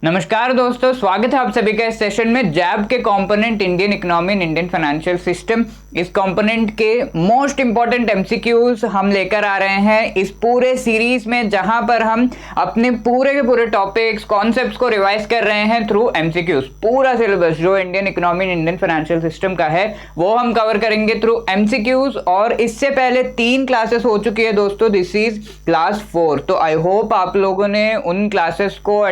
नमस्कार दोस्तों, स्वागत है आप सभी का इस सेशन में। जैब के component Indian economy and Indian financial system, इस कंपोनेंट के मोस्ट इंपॉर्टेंट एमसीक्यूज हम लेकर आ रहे हैं इस पूरे सीरीज में, जहां पर हम अपने पूरे के पूरे टॉपिक्स कॉन्सेप्ट्स को रिवाइज कर रहे हैं थ्रू एमसीक्यूज। पूरा सिलेबस जो Indian economy and Indian financial system का है वो हम कवर करेंगे थ्रू एमसीक्यूज। और इससे पहले 3 क्लासेस हो चुकी है दोस्तों, दिस इज क्लास 4। तो आई होप आप लोगों ने उन क्लासेस को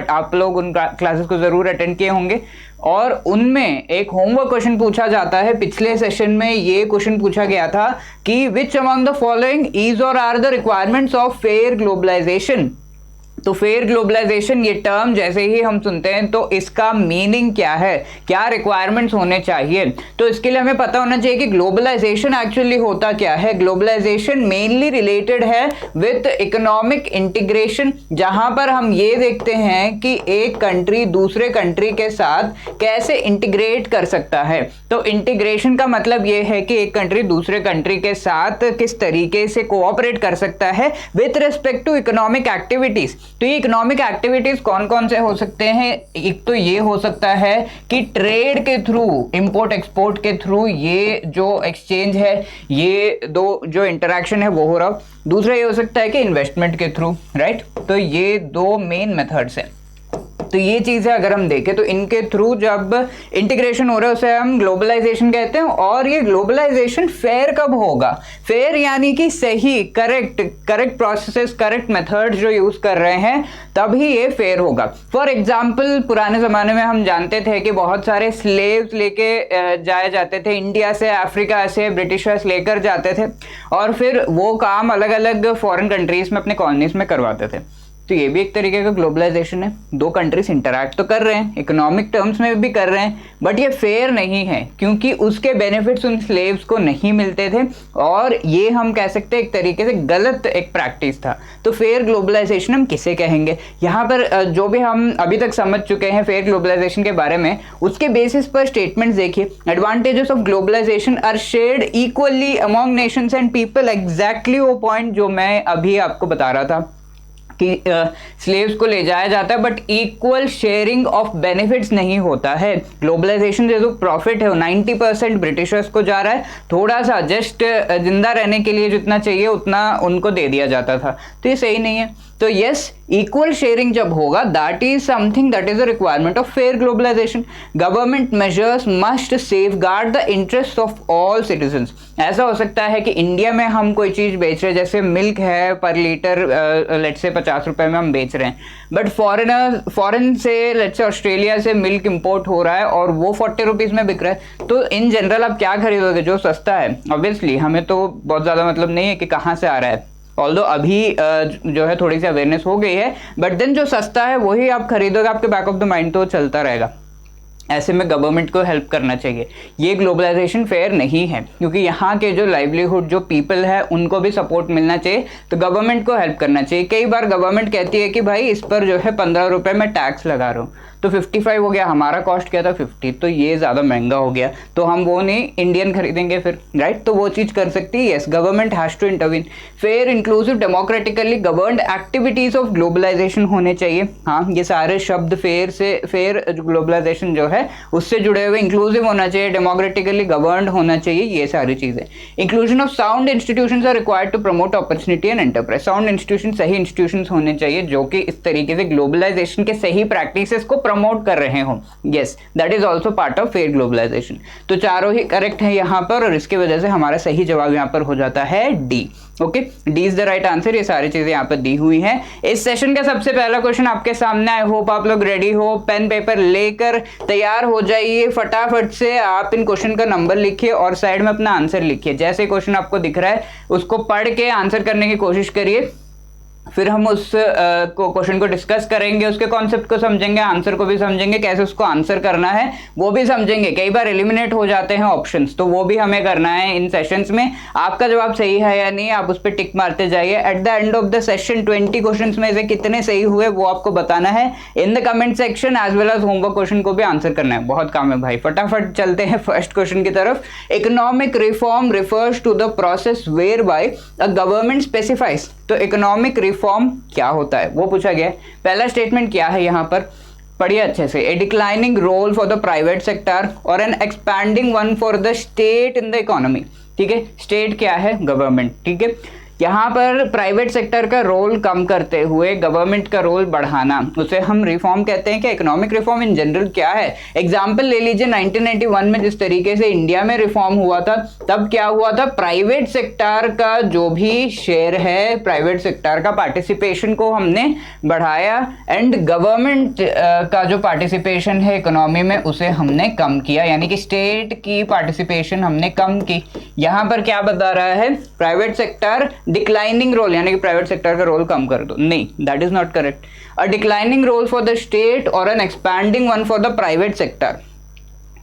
क्लासेस को जरूर अटेंड किए होंगे। और उनमें एक होमवर्क क्वेश्चन पूछा जाता है। पिछले सेशन में ये क्वेश्चन पूछा गया था कि which among the following is और are the requirements of fair globalisation. तो फेयर ग्लोबलाइजेशन ये टर्म जैसे ही हम सुनते हैं तो इसका मीनिंग क्या है, क्या रिक्वायरमेंट्स होने चाहिए। तो इसके लिए हमें पता होना चाहिए कि ग्लोबलाइजेशन एक्चुअली होता क्या है। ग्लोबलाइजेशन मेनली रिलेटेड है विथ इकोनॉमिक इंटीग्रेशन, जहां पर हम ये देखते हैं कि एक कंट्री दूसरे कंट्री के साथ कैसे इंटीग्रेट कर सकता है। तो इंटीग्रेशन का मतलब ये है कि एक कंट्री दूसरे कंट्री के साथ किस तरीके से कोऑपरेट कर सकता है with respect to economic activities. तो ये इकोनॉमिक एक्टिविटीज कौन कौन से हो सकते हैं। एक तो ये हो सकता है कि ट्रेड के थ्रू, इंपोर्ट एक्सपोर्ट के थ्रू ये जो एक्सचेंज है, ये दो जो इंटरैक्शन है वो हो रहा। दूसरा ये हो सकता है कि इन्वेस्टमेंट के थ्रू, राइट। तो ये 2 मेन मेथड्स हैं। तो ये चीज़ है, अगर हम देखें तो इनके थ्रू जब इंटीग्रेशन हो रहा है उसे हम ग्लोबलाइजेशन कहते हैं। और ये ग्लोबलाइजेशन फेयर कब होगा, फेयर यानी कि सही, करेक्ट प्रोसेसेस, करेक्ट मेथड जो यूज कर रहे हैं तभी ये फेयर होगा। फॉर एग्जाम्पल, पुराने ज़माने में हम जानते थे कि बहुत सारे स्लेव्स लेके जाए जाते थे इंडिया से, अफ्रीका से ब्रिटिशर्स लेकर जाते थे और फिर वो काम अलग अलग फॉरेन कंट्रीज में अपने कॉलोनीज में करवाते थे। तो ये भी एक तरीके का ग्लोबलाइजेशन है। 2 कंट्रीज इंटरैक्ट तो कर रहे हैं, इकोनॉमिक टर्म्स में भी कर रहे हैं, बट ये फेयर नहीं है क्योंकि उसके बेनिफिट्स उन स्लेव्स को नहीं मिलते थे। और ये हम कह सकते हैं एक तरीके से गलत एक प्रैक्टिस था। तो फेयर ग्लोबलाइजेशन हम किसे कहेंगे। यहाँ पर जो भी हम अभी तक समझ चुके हैं फेयर ग्लोबलाइजेशन के बारे में, उसके बेसिस पर स्टेटमेंट्स देखिए। Advantages of globalisation are shared equally among nations and people. Exactly वो पॉइंट जो मैं अभी आपको बता रहा था कि स्लेव्स को ले जाया जाता है but equal sharing of benefits नहीं होता है। ग्लोबलाइजेशन जो प्रॉफिट है वो 90% ब्रिटिशर्स को जा रहा है, थोड़ा सा जस्ट जिंदा रहने के लिए जितना चाहिए उतना उनको दे दिया जाता था। तो ये सही नहीं है। तो यस, इक्वल शेयरिंग जब होगा that is something that is a requirement of fair globalisation. Government measures must safeguard the interest of all citizens. ऐसा हो सकता है कि इंडिया में हम कोई चीज बेच रहे हैं, जैसे मिल्क है पर लीटर लेट्स से 50 रुपए में हम बेच रहे हैं, बट फॉरेन से लेट्स से ऑस्ट्रेलिया से मिल्क इंपोर्ट हो रहा है और वो 40 रुपीज में बिक रहा है। तो इन जनरल आप क्या खरीदोगे, जो सस्ता है। ऑब्वियसली हमें तो बहुत ज्यादा मतलब नहीं है कि कहाँ से आ रहा है, ऑल्दो अभी जो है थोड़ी सी अवेयरनेस हो गई है, बट देन जो सस्ता है वही आप खरीदोगे, आपके बैक ऑफ द माइंड तो चलता रहेगा। ऐसे में गवर्नमेंट को हेल्प करना चाहिए। ये ग्लोबलाइजेशन फेयर नहीं है क्योंकि यहाँ के जो लाइवलीहुड जो पीपल है उनको भी सपोर्ट मिलना चाहिए, तो गवर्नमेंट को हेल्प करना चाहिए। कई बार गवर्नमेंट कहती है कि भाई इस पर जो है 15 रुपए मैं टैक्स लगा रहा हूँ, तो 55 हो गया, हमारा कॉस्ट क्या था 50, तो ये ज़्यादा महंगा हो गया, तो हम वो नहीं इंडियन खरीदेंगे फिर, राइट। तो वो चीज़ कर सकती है। Yes, government has to intervene. Fair, inclusive, democratically governed activities of globalisation होने चाहिए। हाँ, ये सारे शब्द फेयर से, फेयर ग्लोबलाइजेशन जो है उससे जुड़े हुए, इंक्लूसिव होना चाहिए, डेमोक्रेटिकली गवर्नड होना चाहिए, ये सारी चीजें। Inclusion of sound institutions are required to promote opportunity and enterprise. Sound institution, सही इंस्टीट्यूशंस होने चाहिए जो कि इस तरीके से ग्लोबलाइजेशन के सही प्रैक्टिसेस को प्रमोट कर रहे हो। Yes, that is also part of fair globalisation. तो चारों ही करेक्ट है यहाँ पर और इसकी वजह से हमारा सही जवाब यहाँ पर हो जाता है D. Okay, D is the right answer. ये सारी चीजें यहाँ पर दी हुई हैं। इस सेशन का सबसे पहला क्वेश्चन आपके सामने, आई होप आप लोग रेडी हो, पेन पेपर लेकर तैयार हो जाइए। फटाफट से आप इन क्वेश्चन का नंबर लिखिए और साइड में अपना आंसर लिखिए। जैसे क्वेश्चन आपको दिख रहा है उसको पढ़ के आंसर करने की कोशिश करिए, फिर हम उस क्वेश्चन को डिस्कस करेंगे, उसके कॉन्सेप्ट को समझेंगे, आंसर को भी समझेंगे, कैसे उसको आंसर करना है वो भी समझेंगे। कई बार एलिमिनेट हो जाते हैं ऑप्शंस, तो वो भी हमें करना है इन सेशंस में। आपका जवाब सही है या नहीं आप उस पर टिक मारते जाइए। At the end of the session 20 questions में से कितने सही हुए वो आपको बताना है in the comment section, as well as homework question को भी आंसर करना है। बहुत काम है भाई, फटाफट चलते हैं फर्स्ट क्वेश्चन की तरफ। Economic reform refers to the process whereby a government specifies. तो इकोनॉमिक रिफॉर्म क्या होता है वो पूछा गया है। पहला स्टेटमेंट क्या है यहाँ पर, पढ़िए अच्छे से, a declining role for the private sector और an expanding one for the state in the economy. ठीक है, स्टेट क्या है? गवर्नमेंट। ठीक है, यहाँ पर प्राइवेट सेक्टर का रोल कम करते हुए गवर्नमेंट का रोल बढ़ाना, उसे हम रिफॉर्म कहते हैं। क्या इकोनॉमिक रिफॉर्म इन जनरल क्या है? एग्जाम्पल ले लीजिए, 1991 में जिस तरीके से इंडिया में रिफॉर्म हुआ था, तब क्या हुआ था? प्राइवेट सेक्टर का जो भी शेयर है, प्राइवेट सेक्टर का पार्टिसिपेशन को हमने बढ़ाया एंड गवर्नमेंट का जो पार्टिसिपेशन है इकोनॉमी में उसे हमने कम किया, यानी कि स्टेट की पार्टिसिपेशन हमने कम की। यहाँ पर क्या बता रहा है? प्राइवेट सेक्टर डिक्लाइनिंग रोल, यानी कि प्राइवेट सेक्टर का रोल कम कर दो। नहीं, that is not correct. A declining role for the state और an expanding one for the private sector.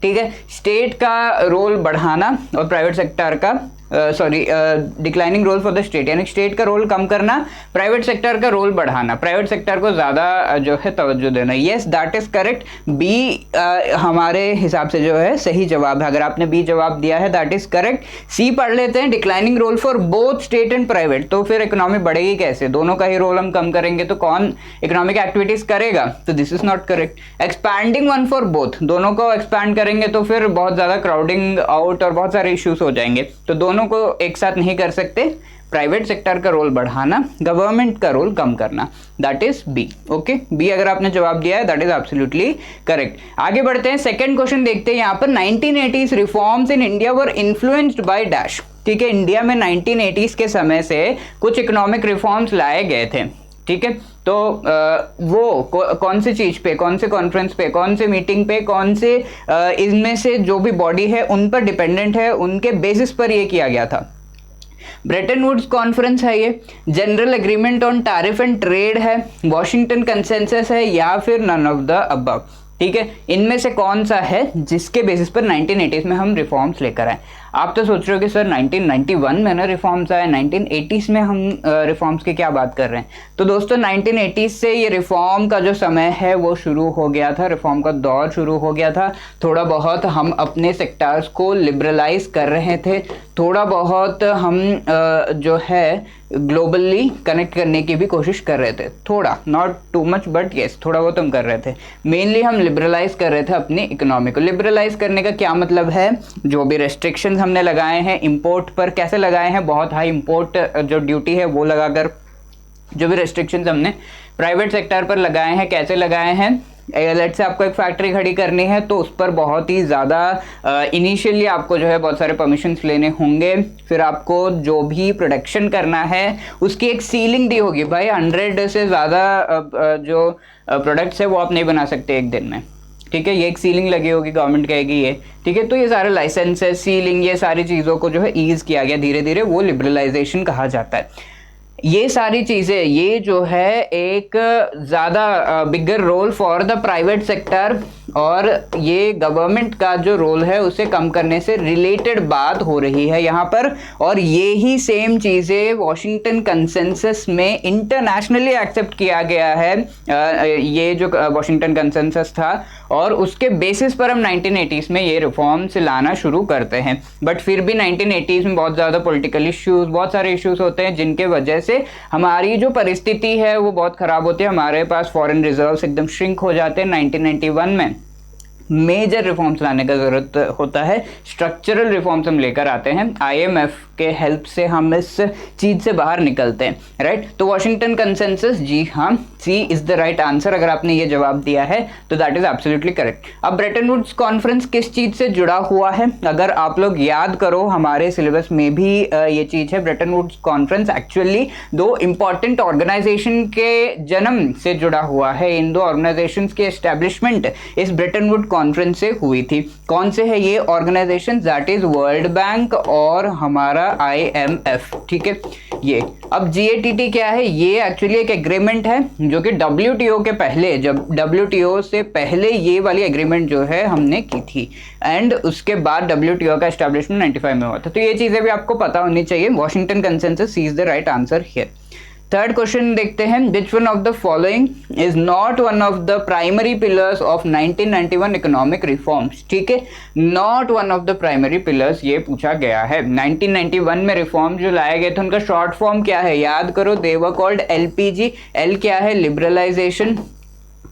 ठीक है, स्टेट का रोल बढ़ाना और प्राइवेट सेक्टर का declining role for the state, यानी स्टेट का रोल कम करना, प्राइवेट सेक्टर का रोल बढ़ाना, प्राइवेट सेक्टर को ज़्यादा जो है तवज्जो देना। Yes, that is correct. B हमारे हिसाब से जो है सही जवाब है। अगर आपने बी जवाब दिया है दैट इज करेक्ट। सी पढ़ लेते हैं, declining role for both state and private. तो फिर इकोनॉमी बढ़ेगी कैसे? दोनों का ही रोल हम कम करेंगे तो कौन इकोनॉमिक एक्टिविटीज करेगा? तो this is not correct. Expanding one for both, दोनों को एक्सपैंड करेंगे तो फिर बहुत ज़्यादा क्राउडिंग आउट और बहुत सारे इश्यूज हो जाएंगे, तो दोनों को एक साथ नहीं कर सकते। प्राइवेट सेक्टर का रोल बढ़ाना, गवर्नमेंट का रोल कम करना, that is B. Okay, B अगर आपने जवाब दिया है दैट इज एब्सोल्युटली करेक्ट। आगे बढ़ते हैं, सेकंड क्वेश्चन देखते हैं। यहाँ पर 1980s reforms in India were influenced by dash. ठीक है, इंडिया में 1980s के समय से कुछ इकोनॉमिक रिफॉर्म्स लाए गए थे। ठीक है, तो वो कौन सी चीज पे, कौन से कॉन्फ्रेंस पे, कौन से मीटिंग पे, कौन से इनमें से जो भी बॉडी है उन पर डिपेंडेंट है, उनके बेसिस पर ये किया गया था। ब्रेटन वुड्स कॉन्फ्रेंस है ये, general agreement on tariff and trade है, वॉशिंगटन कंसेंसस है, या फिर नन ऑफ द अबव। ठीक है, इनमें से कौन सा है जिसके बेसिस पर 1980s में हम रिफॉर्म्स लेकर आए? आप तो सोच रहे हो कि सर 1991 में ना रिफॉर्म्स आए, 1980s में हम रिफॉर्म्स की क्या बात कर रहे हैं? तो दोस्तों 1980s से ये रिफॉर्म का जो समय है वो शुरू हो गया था, रिफॉर्म का दौर शुरू हो गया था। थोड़ा बहुत हम अपने सेक्टर्स को लिबरलाइज कर रहे थे, थोड़ा बहुत हम जो है ग्लोबली कनेक्ट करने की भी कोशिश कर रहे थे, थोड़ा, not too much but yes, थोड़ा बहुत हम कर रहे थे। मेनली हम लिबरलाइज कर रहे थे अपनी इकोनॉमी को। लिबरलाइज करने का क्या मतलब है? जो भी रेस्ट्रिक्शंस हमने लगाए हैं इंपोर्ट पर, कैसे लगाए हैं? बहुत हाई इंपोर्ट जो ड्यूटी है वो लगाकर, जो भी रेस्ट्रिक्शंस हमने प्राइवेट सेक्टर पर लगाए हैं, कैसे लगाए हैं? लेट्स से आपको एक फैक्ट्री खड़ी करनी है तो उस पर बहुत ही ज़्यादा इनिशियली आपको जो है बहुत सारे परमिशंस लेने होंगे, फिर आपको जो भी प्रोडक्शन करना है उसकी एक सीलिंग दी होगी। भाई 100 से ज़्यादा जो प्रोडक्ट्स है वो आप नहीं बना सकते एक दिन में। ठीक है, ये एक सीलिंग लगी होगी, गवर्नमेंट कहेगी ये। ठीक है, तो ये सारे लाइसेंसेस, सीलिंग, ये सारी चीज़ों को जो है ईज किया गया धीरे धीरे, वो लिबरलाइजेशन कहा जाता है। ये सारी चीज़ें, ये जो है एक ज़्यादा bigger role for the private sector और ये गवर्नमेंट का जो रोल है उसे कम करने से रिलेटेड बात हो रही है यहाँ पर। और ये ही सेम चीज़ें वॉशिंगटन कंसेंसस में इंटरनेशनली एक्सेप्ट किया गया है, ये जो वॉशिंगटन कंसेंसस था, और उसके बेसिस पर हम 1980s में ये रिफॉर्म्स लाना शुरू करते हैं। बट फिर भी 1980s में बहुत ज़्यादा पॉलिटिकल इश्यूज, बहुत सारे इश्यूज होते हैं जिनके वजह से हमारी जो परिस्थिति है वो बहुत ख़राब होती है। हमारे पास फॉरेन रिजर्व्स एकदम श्रिंक हो जाते हैं। 1991 में मेजर रिफॉर्म्स लाने का ज़रूरत होता है, स्ट्रक्चरल रिफॉर्म्स हम लेकर आते हैं, आईएमएफ के हेल्प से हम इस चीज़ से बाहर निकलते हैं, राइट। तो वॉशिंगटन कंसेंसस, जी हाँ, सी इज़ द राइट आंसर। अगर आपने ये जवाब दिया है तो दैट इज़ एब्सोल्युटली करेक्ट। अब ब्रेटन वुड्स कॉन्फ्रेंस किस चीज़ से जुड़ा हुआ है? अगर आप लोग याद करो, हमारे सिलेबस में भी ये चीज़ है। ब्रेटन वुड्स कॉन्फ्रेंस एक्चुअली दो इंपॉर्टेंट ऑर्गेनाइजेशन के जन्म से जुड़ा हुआ है। इन दो ऑर्गेनाइजेशन की एस्टेब्लिशमेंट इस ब्रेटन वुड कॉन्फ्रेंस से हुई थी। कौन से है ये organisation? That is World Bank और हमारा IMF, ठीक है। ये अब GATT क्या है? ये एक्चुअली एक एग्रीमेंट है जो कि WTO के पहले, जब WTO से पहले ये वाली एग्रीमेंट जो है हमने की थी, एंड उसके बाद WTO का एस्टेब्लिशमेंट 95 में हुआ था। तो ये चीज़ें भी आपको पता होनी चाहिए। Washington consensus is the right answer here. Third question देखते हैं, which one of the following is not one of the primary pillars of 1991 economic reforms, ठीक है। Not one of the primary pillars ये पूछा गया है। 1991 में रिफॉर्म जो लाए गए थे उनका शॉर्ट फॉर्म क्या है? याद करो, दे वर कॉल्ड LPG। L क्या है? लिबरलाइजेशन,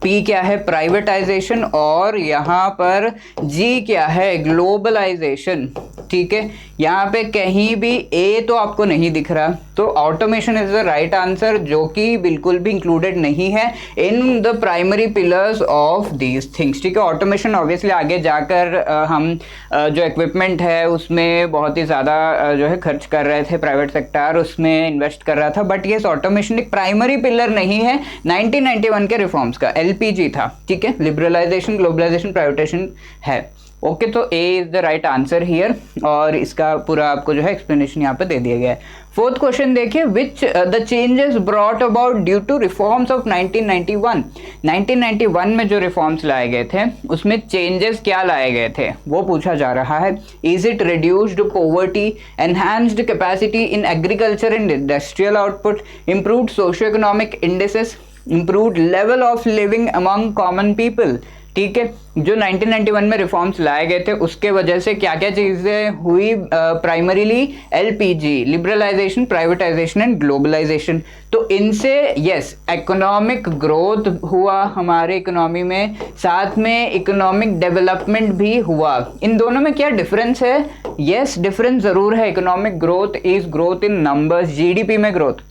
P क्या है, प्राइवेटाइजेशन, और यहाँ पर G क्या है, ग्लोबलाइजेशन। ठीक है, यहाँ पे कहीं भी A तो आपको नहीं दिख रहा, तो automation is the right answer, जो कि बिल्कुल भी इंक्लूडेड नहीं है in the primary pillars of these things. ठीक है, ऑटोमेशन ऑब्वियसली आगे जाकर हम जो इक्विपमेंट है उसमें बहुत ही ज़्यादा जो है खर्च कर रहे थे, प्राइवेट सेक्टर उसमें इन्वेस्ट कर रहा था, बट ये ऑटोमेशन एक प्राइमरी पिलर नहीं है 1991 के रिफॉर्म्स का। LPG था। ठीक है, लिबरलाइजेशन, ग्लोबलाइजेशन, प्राइवेटाइजेशन है। ओके, तो A is the right answer here, और इसका पूरा आपको जो है एक्सप्लेनेशन यहाँ पे दे दिया गया है। फोर्थ क्वेश्चन देखिए, which the changes brought about due to reforms of 1991। 1991 में जो रिफॉर्म्स लाए गए थे उसमें चेंजेस क्या लाए गए थे वो पूछा जा रहा है। Is it reduced poverty, enhanced capacity in agriculture and industrial output, improved socio economic indices, improved level of living among common people. ठीक है, जो 1991 में रिफॉर्म्स लाए गए थे उसके वजह से क्या क्या चीज़ें हुई, प्राइमरीली LPG, liberalisation, privatisation and globalisation. तो इनसे यस इकोनॉमिक ग्रोथ हुआ हमारे इकोनॉमी में, साथ में इकोनॉमिक डेवलपमेंट भी हुआ। इन दोनों में क्या डिफरेंस है? यस, डिफरेंस ज़रूर है। Economic growth is growth in numbers, GDP में ग्रोथ।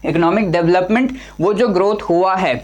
इकोनॉमिक डेवलपमेंट वो जो ग्रोथ हुआ है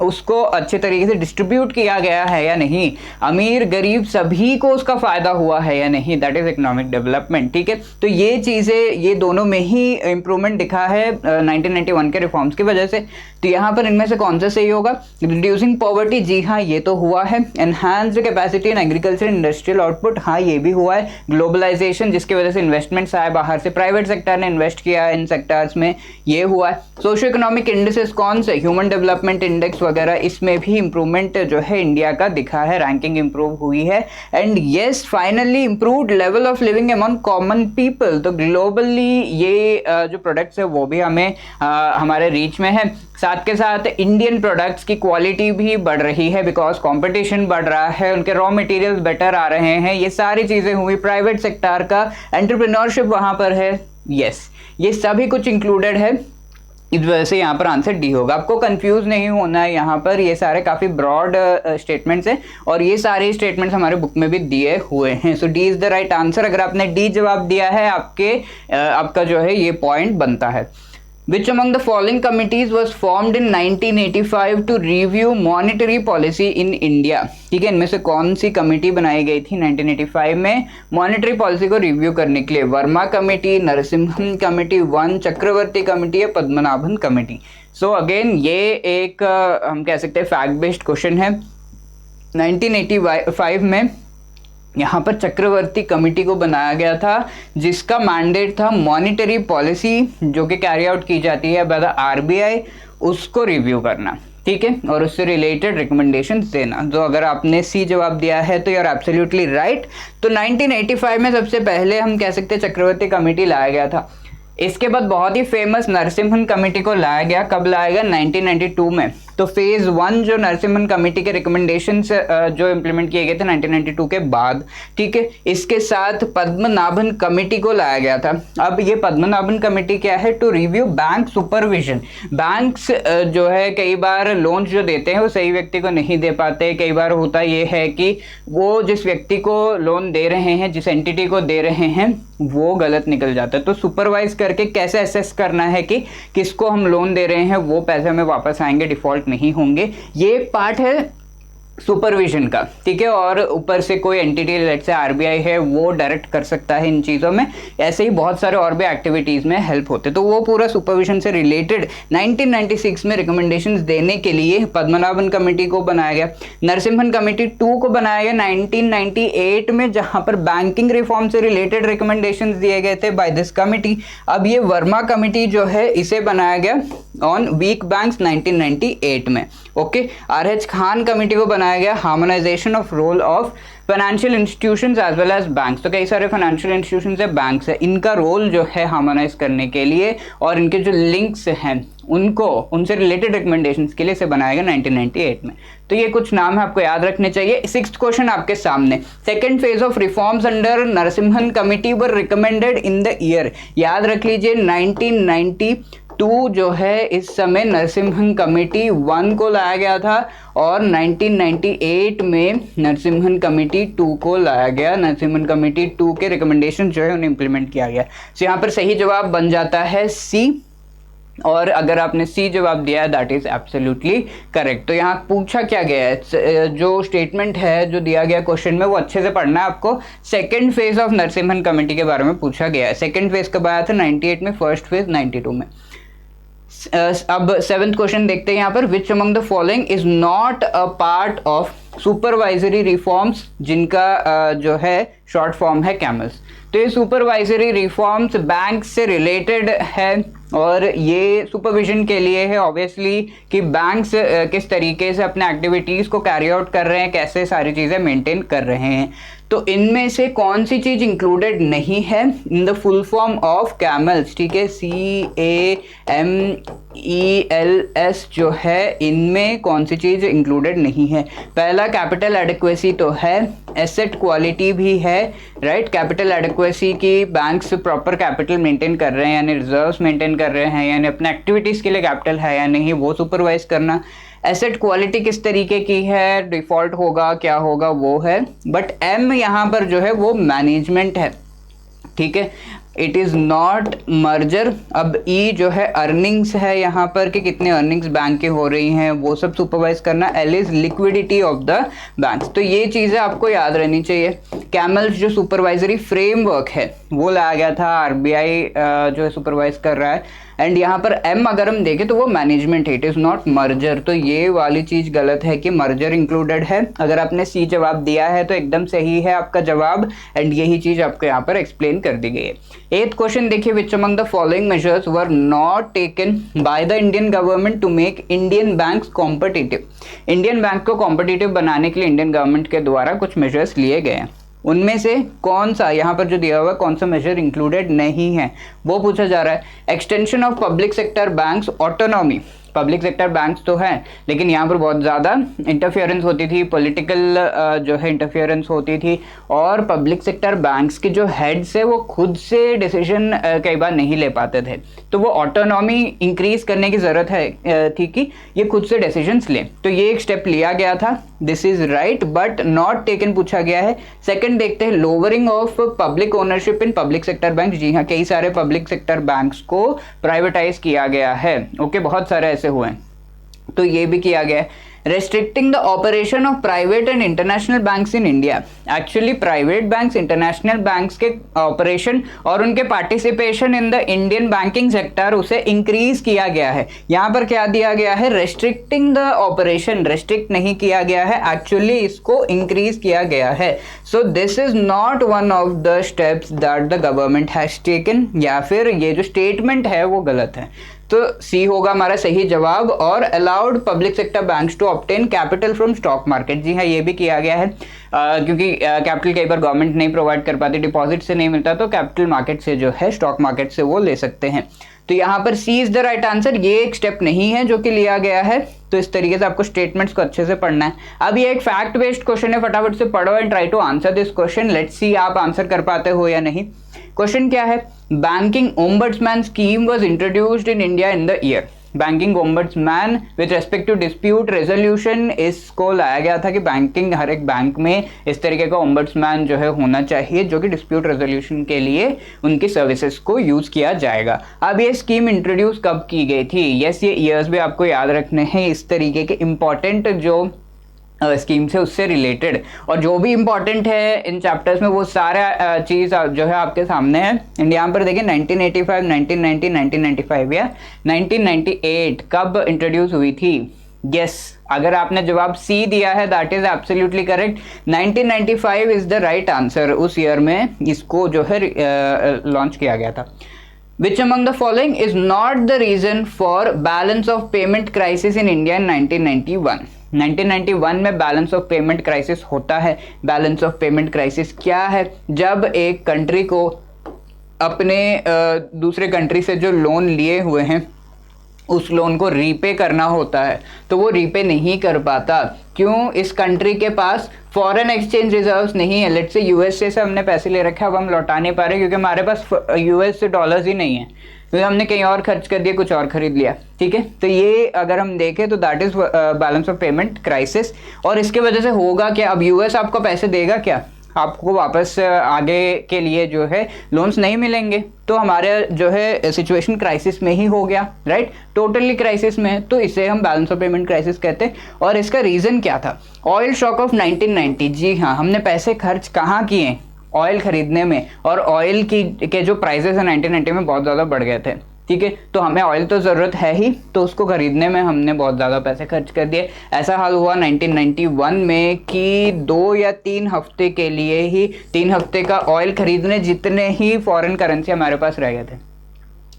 उसको अच्छे तरीके से डिस्ट्रीब्यूट किया गया है या नहीं, अमीर गरीब सभी को उसका फायदा हुआ है या नहीं, दैट इज इकोनॉमिक डेवलपमेंट। ठीक है, तो ये चीज़ें, ये दोनों में ही इंप्रूवमेंट दिखा है 1991 के रिफॉर्म्स की वजह से। तो यहाँ पर इनमें से कौन सा सही होगा? रिड्यूसिंग पॉवर्टी, जी हाँ ये तो हुआ है। Enhanced capacity in agriculture industrial output, हाँ ये भी हुआ है। ग्लोबलाइजेशन, जिसकी वजह से इन्वेस्टमेंट्स आए बाहर से, प्राइवेट सेक्टर ने इन्वेस्ट किया इन सेक्टर्स में, ये हुआ है। सोशियो इकोनॉमिक इंडिसेस कौन से? ह्यूमन डेवलपमेंट इंडेक्स वगैरह, इसमें भी इंप्रूवमेंट जो है इंडिया का दिखा है, रैंकिंग इंप्रूव हुई है। And yes finally improved level of living among common people, तो ग्लोबली ये जो प्रोडक्ट्स है वो भी हमें हमारे रीच में है। साथ के साथ इंडियन प्रोडक्ट्स की क्वालिटी भी बढ़ रही है, बिकॉज कंपटीशन बढ़ रहा है, उनके रॉ मटेरियल्स बेटर आ रहे हैं, ये सारी चीज़ें हुई। प्राइवेट सेक्टर का एंटरप्रेन्योरशिप वहाँ पर है। यस, ये सभी कुछ इंक्लूडेड है, इस वजह से यहाँ पर आंसर डी होगा। आपको कंफ्यूज नहीं होना है, यहाँ पर ये सारे काफ़ी ब्रॉड स्टेटमेंट्स हैं और ये सारे स्टेटमेंट्स हमारे बुक में भी दिए हुए हैं। So D is the right answer. अगर आपने डी जवाब दिया है आपका जो है ये पॉइंट बनता है। Which among the following committees was formed in 1985 to review monetary policy in India? ठीक है, इनमें से कौन सी कमेटी बनाई गई थी 1985 में मॉनेटरी पॉलिसी को रिव्यू करने के लिए? वर्मा कमेटी, नरसिम्हन कमेटी 1, चक्रवर्ती कमेटी या पद्मनाभन कमेटी? सो अगेन ये एक हम कह सकते हैं फैक्ट बेस्ड क्वेश्चन है। 1985 में यहाँ पर चक्रवर्ती कमेटी को बनाया गया था, जिसका मैंडेट था मॉनेटरी पॉलिसी जो कि कैरी आउट की जाती है बाय द RBI, उसको रिव्यू करना। ठीक है, और उससे रिलेटेड रिकमेंडेशंस देना। जो अगर आपने सी जवाब दिया है तो यू आर एब्सोल्युटली राइट। तो 1985 में सबसे पहले हम कह सकते हैं चक्रवर्ती कमेटी लाया गया था। इसके बाद बहुत ही फेमस नरसिम्हन कमेटी को लाया गया। कब लाया गया? 1992 में। तो फेज 1 जो नरसिम्हन कमेटी के रिकमेंडेशंस जो इम्प्लीमेंट किए गए थे 1992 के बाद, ठीक है, इसके साथ पद्मनाभन कमेटी को लाया गया था। अब ये पद्मनाभन कमेटी क्या है? To review bank supervision. Banks जो है कई बार लोन्स जो देते हैं वो सही व्यक्ति को नहीं दे पाते। कई बार होता ये है कि वो जिस व्यक्ति को लोन दे रहे हैं, जिस एंटिटी को दे रहे हैं, वो गलत निकल जाता है। तो सुपरवाइज करके कैसे असेस करना है कि किसको हम लोन दे रहे हैं, वो पैसे हमें वापस आएंगे, डिफॉल्ट नहीं होंगे। ये एक पार्ट है सुपरविजन का। ठीक है, और ऊपर से कोई एंटिटी लेट से RBI है वो डायरेक्ट कर सकता है इन चीज़ों में। ऐसे ही बहुत सारे और भी एक्टिविटीज़ में हेल्प होते, तो वो पूरा सुपरविजन से रिलेटेड 1996 में रिकमेंडेशंस देने के लिए पद्मनाभन कमेटी को बनाया गया। नरसिम्हन कमेटी 2 को बनाया गया 1998 में, जहां पर बैंकिंग रिफॉर्म से रिलेटेड रिकमेंडेशंस दिए गए थे बाय दिस कमिटी। अब ये वर्मा कमेटी जो है इसे बनाया गया ऑन वीक बैंक्स 1998 में। ओके, RH खान कमेटी को बनाया गया harmonisation of role of financial institutions as well as banks. तो कई सारे फाइनेंशियल इंस्टीट्यूशंस है, बैंक्स है, इनका रोल जो है हार्मोनाइज करने के लिए और इनके जो लिंक्स हैं उनको, उनसे रिलेटेड रिकमेंडेशंस के लिए इसे बनाया गया 1998 में। तो ये कुछ नाम है, आपको याद रखने चाहिए। 6th क्वेश्चन आपके सामने, second phase of reforms under Narasimhan committee were recommended in the year. याद रख लीजिए 1992 2 जो है इस समय नरसिम्हन कमेटी 1 को लाया गया था और 1998 में नरसिम्हन कमेटी 2 को लाया गया। नरसिम्हन कमेटी 2 के रिकमेंडेशन जो है उन्हें इंप्लीमेंट किया गया। तो यहाँ पर सही जवाब बन जाता है सी, और अगर आपने सी जवाब दिया है दैट इज एब्सोल्युटली करेक्ट। तो यहाँ पूछा क्या गया है, जो स्टेटमेंट है जो दिया गया क्वेश्चन में वो अच्छे से पढ़ना है आपको। Second phase of Narasimhan committee के बारे में पूछा गया है। सेकंड फेज कब आया था? 98 में, फर्स्ट फेज 92 में। अब 7th क्वेश्चन देखते हैं यहाँ पर, विच among the following is not a part of supervisory reforms, जिनका जो है शॉर्ट फॉर्म है कैमल्स। तो ये सुपरवाइजरी रिफॉर्म्स बैंक से रिलेटेड है और ये सुपरविजन के लिए है ऑब्वियसली कि बैंक्स किस तरीके से अपने एक्टिविटीज़ को कैरी आउट कर रहे हैं, कैसे सारी चीज़ें मेंटेन कर रहे हैं। तो इनमें से कौन सी चीज़ इंक्लूडेड नहीं है in the full form of CAMELS, ठीक है, CAMELS जो है, इनमें कौन सी चीज़ इंक्लूडेड नहीं है? पहला कैपिटल एडिक्वेसी तो है, एसेट क्वालिटी भी है, राइट। कैपिटल एडिक्वेसी की बैंक्स प्रॉपर कैपिटल मेंटेन कर रहे हैं यानी रिजर्व्स मेंटेन कर रहे हैं, यानी अपने एक्टिविटीज़ के लिए कैपिटल है या नहीं वो सुपरवाइज करना। एसेट क्वालिटी किस तरीके की है, डिफॉल्ट होगा क्या होगा वो है। बट एम यहाँ पर जो है वो मैनेजमेंट है, ठीक है, इट इज़ नॉट मर्जर। अब ई जो है अर्निंग्स है यहाँ पर कि कितने अर्निंग्स बैंक की हो रही हैं वो सब सुपरवाइज करना। L is liquidity of the banks. तो ये चीज़ें आपको याद रहनी चाहिए। कैमल्स जो सुपरवाइजरी फ्रेमवर्क है वो लाया गया था, आरबीआई जो है सुपरवाइज कर रहा है। एंड यहाँ पर एम अगर हम देखें तो वो मैनेजमेंट है, इट इज़ नॉट मर्जर। तो ये वाली चीज़ गलत है कि मर्जर इंक्लूडेड है। अगर आपने सी जवाब दिया है तो एकदम सही है आपका जवाब, एंड यही चीज़ आपको यहाँ पर एक्सप्लेन कर दी गई है। 8th क्वेश्चन देखिए, which among the following measures were not taken by the Indian government to make Indian banks competitive. Indian bank को कॉम्पिटिटिव बनाने के लिए इंडियन गवर्नमेंट के द्वारा कुछ मेजर्स लिए गए हैं, उनमें से कौन सा यहाँ पर जो दिया हुआ है कौन सा मेजर इंक्लूडेड नहीं है वो पूछा जा रहा है। Extension of public sector banks autonomy. Public sector banks तो हैं लेकिन यहाँ पर बहुत ज़्यादा इंटरफियरेंस होती थी, पॉलिटिकल जो है इंटरफियरेंस होती थी, और पब्लिक सेक्टर बैंक्स के जो हेड्स है वो खुद से डिसीजन कई बार नहीं ले पाते थे। तो वो ऑटोनॉमी इंक्रीज करने की ज़रूरत है थी कि ये खुद से डिसीजंस लें। तो ये एक स्टेप लिया गया था, this is right, but not taken पूछा गया है। सेकंड देखते हैं, lowering of public ownership in public sector bank. जी हाँ, कई सारे पब्लिक सेक्टर बैंक्स को प्राइवेटाइज किया गया है, ओके, बहुत सारे ऐसे हुए हैं, तो ये भी किया गया है। restricting the operation of private and international banks in India। Actually private banks, international banks के ऑपरेशन और उनके participation in the Indian banking sector उसे इंक्रीज किया गया है। यहाँ पर क्या दिया गया है, रेस्ट्रिक्टिंग द ऑपरेशन, रेस्ट्रिक्ट नहीं किया गया है, एक्चुअली इसको इंक्रीज किया गया है। So this is not one of the steps that the government has taken, या फिर ये जो स्टेटमेंट है वो गलत है। तो सी होगा हमारा सही जवाब। और allowed public sector banks to obtain capital from stock market. जी हाँ, ये भी किया गया है क्योंकि कैपिटल कई बार गवर्नमेंट नहीं प्रोवाइड कर पाती, डिपॉजिट से नहीं मिलता, तो कैपिटल मार्केट से जो है स्टॉक मार्केट से वो ले सकते हैं। तो यहाँ पर सी इज द राइट आंसर। ये एक स्टेप नहीं है जो कि लिया गया है। तो इस तरीके से आपको स्टेटमेंट्स को अच्छे से पढ़ना है। अब ये एक फैक्ट बेस्ड क्वेश्चन है, फटाफट से पढ़ो and try to answer this question. Let's see आप आंसर कर पाते हो या नहीं। क्वेश्चन क्या है, banking ombudsman scheme was introduced in India in the year. Banking ombudsman with respect to dispute resolution, इसको लाया गया था कि बैंकिंग, हर एक बैंक में इस तरीके का ओम्बड्समैन जो है होना चाहिए जो कि डिस्प्यूट रेजोल्यूशन के लिए उनकी सर्विसेज को यूज किया जाएगा। अब ये स्कीम इंट्रोड्यूस कब की गई थी? यस, ये ईयर्स भी आपको याद रखने हैं, इस तरीके के इंपॉर्टेंट जो स्कीम से उससे रिलेटेड, और जो भी इंपॉर्टेंट है इन चैप्टर्स में वो सारा चीज़ जो है आपके सामने है। एंड यहाँ पर देखिए 1985, 1990, 1995 या 1998 कब इंट्रोड्यूस हुई थी? यस, अगर आपने जवाब सी दिया है that is absolutely correct. 1995 is the right answer. उस ईयर में इसको जो है लॉन्च किया गया था। Which among the following is not the reason for balance of payment crisis in India in 1991? 1991 में बैलेंस ऑफ पेमेंट क्राइसिस होता है। बैलेंस ऑफ पेमेंट क्राइसिस क्या है? जब एक कंट्री को अपने दूसरे कंट्री से जो लोन लिए हुए हैं उस लोन को रीपे करना होता है, तो वो रीपे नहीं कर पाता। क्यों? इस कंट्री के पास फॉरेन एक्सचेंज रिजर्व्स नहीं है। लेट्स से यूएसए से हमने पैसे ले रखे, अब हम लौटा नहीं पा रहे क्योंकि हमारे पास यूएस से डॉलर्स ही नहीं है, क्योंकि हमने कहीं और खर्च कर दिया, कुछ और खरीद लिया, ठीक है। तो ये अगर हम देखें तो that is balance of payment crisis. और इसके वजह से होगा क्या, अब यूएस आपको पैसे देगा क्या, आपको वापस आगे के लिए जो है लोन्स नहीं मिलेंगे, तो हमारे जो है सिचुएशन क्राइसिस में ही हो गया, राइट, टोटली क्राइसिस में है। तो इसे हम बैलेंस ऑफ पेमेंट क्राइसिस कहते हैं। और इसका रीज़न क्या था, ऑयल शॉक ऑफ 1990। जी हाँ, हमने पैसे खर्च कहाँ किए, ऑयल खरीदने में, और ऑयल की के जो प्राइसेस है 1990 में बहुत ज़्यादा बढ़ गए थे, ठीक है। तो हमें ऑयल तो ज़रूरत है ही, तो उसको खरीदने में हमने बहुत ज़्यादा पैसे खर्च कर दिए। ऐसा हाल हुआ 1991 में कि 2 या 3 हफ्ते के लिए ही, 3 हफ्ते का ऑयल खरीदने जितने ही फॉरेन करेंसी हमारे पास रह गए थे।